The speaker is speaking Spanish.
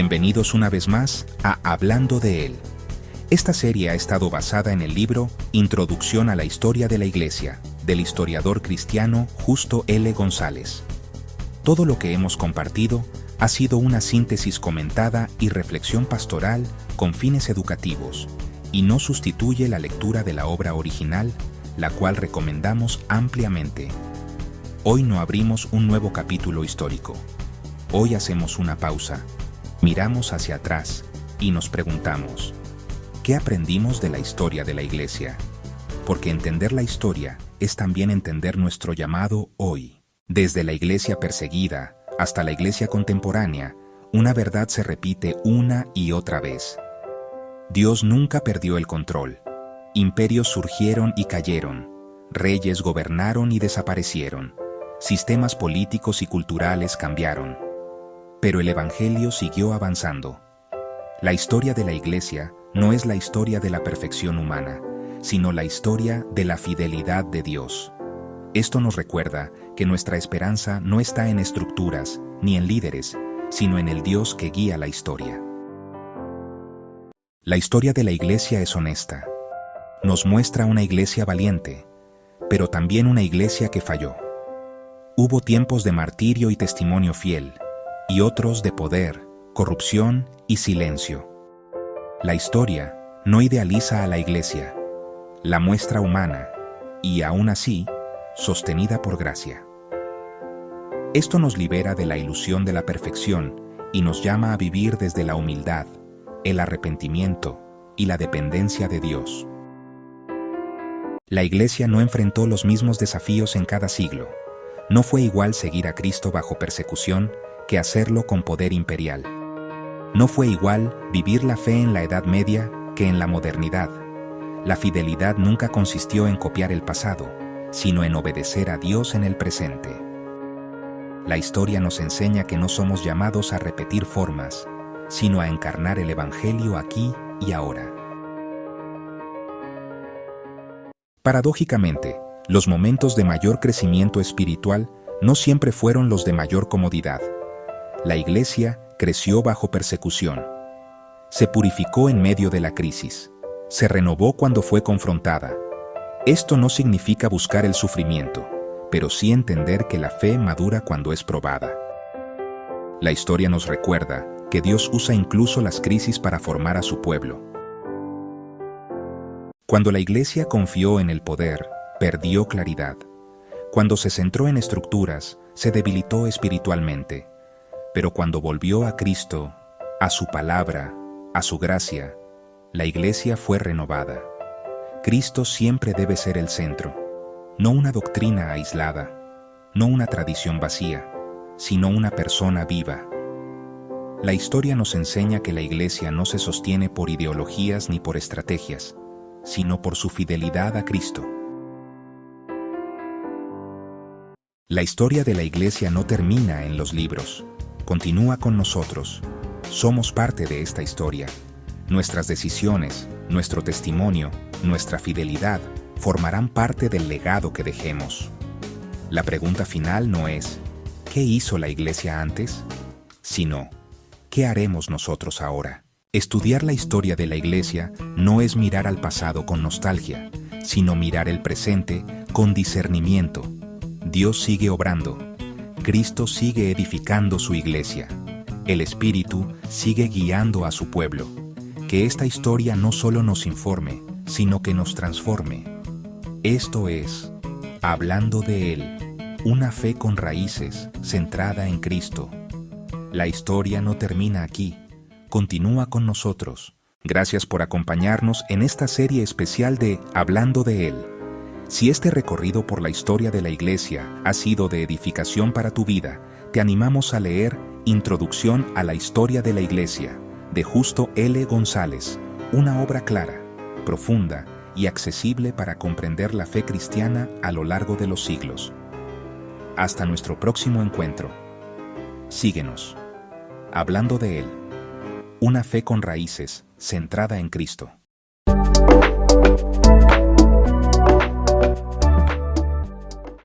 Bienvenidos una vez más a Hablando de Él. Esta serie ha estado basada en el libro Introducción a la Historia de la Iglesia, del historiador cristiano Justo L. González. Todo lo que hemos compartido ha sido una síntesis comentada y reflexión pastoral con fines educativos, y no sustituye la lectura de la obra original, la cual recomendamos ampliamente. Hoy no abrimos un nuevo capítulo histórico. Hoy hacemos una pausa, miramos hacia atrás y nos preguntamos, ¿qué aprendimos de la historia de la Iglesia? Porque entender la historia es también entender nuestro llamado hoy. Desde la Iglesia perseguida hasta la Iglesia contemporánea, una verdad se repite una y otra vez. Dios nunca perdió el control. Imperios surgieron y cayeron. Reyes gobernaron y desaparecieron. Sistemas políticos y culturales cambiaron. Pero el Evangelio siguió avanzando. La historia de la Iglesia no es la historia de la perfección humana, sino la historia de la fidelidad de Dios. Esto nos recuerda que nuestra esperanza no está en estructuras ni en líderes, sino en el Dios que guía la historia. La historia de la Iglesia es honesta. Nos muestra una Iglesia valiente, pero también una Iglesia que falló. Hubo tiempos de martirio y testimonio fiel, y otros de poder, corrupción y silencio. La historia no idealiza a la Iglesia, la muestra humana, y aún así, sostenida por gracia. Esto nos libera de la ilusión de la perfección y nos llama a vivir desde la humildad, el arrepentimiento y la dependencia de Dios. La Iglesia no enfrentó los mismos desafíos en cada siglo. No fue igual seguir a Cristo bajo persecución que hacerlo con poder imperial. No fue igual vivir la fe en la Edad Media que en la modernidad. La fidelidad nunca consistió en copiar el pasado, sino en obedecer a Dios en el presente. La historia nos enseña que no somos llamados a repetir formas, sino a encarnar el Evangelio aquí y ahora. Paradójicamente, los momentos de mayor crecimiento espiritual no siempre fueron los de mayor comodidad. La Iglesia creció bajo persecución. Se purificó en medio de la crisis. Se renovó cuando fue confrontada. Esto no significa buscar el sufrimiento, pero sí entender que la fe madura cuando es probada. La historia nos recuerda que Dios usa incluso las crisis para formar a su pueblo. Cuando la Iglesia confió en el poder, perdió claridad. Cuando se centró en estructuras, se debilitó espiritualmente. Pero cuando volvió a Cristo, a su palabra, a su gracia, la Iglesia fue renovada. Cristo siempre debe ser el centro, no una doctrina aislada, no una tradición vacía, sino una persona viva. La historia nos enseña que la Iglesia no se sostiene por ideologías ni por estrategias, sino por su fidelidad a Cristo. La historia de la Iglesia no termina en los libros. Continúa con nosotros. Somos parte de esta historia. Nuestras decisiones, nuestro testimonio, nuestra fidelidad formarán parte del legado que dejemos. La pregunta final no es ¿qué hizo la Iglesia antes?, sino ¿qué haremos nosotros ahora? Estudiar la historia de la Iglesia no es mirar al pasado con nostalgia, sino mirar el presente con discernimiento. Dios sigue obrando. Cristo sigue edificando su Iglesia. El Espíritu sigue guiando a su pueblo. Que esta historia no solo nos informe, sino que nos transforme. Esto es, Hablando de Él, una fe con raíces, centrada en Cristo. La historia no termina aquí, continúa con nosotros. Gracias por acompañarnos en esta serie especial de Hablando de Él. Si este recorrido por la historia de la Iglesia ha sido de edificación para tu vida, te animamos a leer Introducción a la Historia de la Iglesia, de Justo L. González, una obra clara, profunda y accesible para comprender la fe cristiana a lo largo de los siglos. Hasta nuestro próximo encuentro. Síguenos. Hablando de Él, una fe con raíces, centrada en Cristo.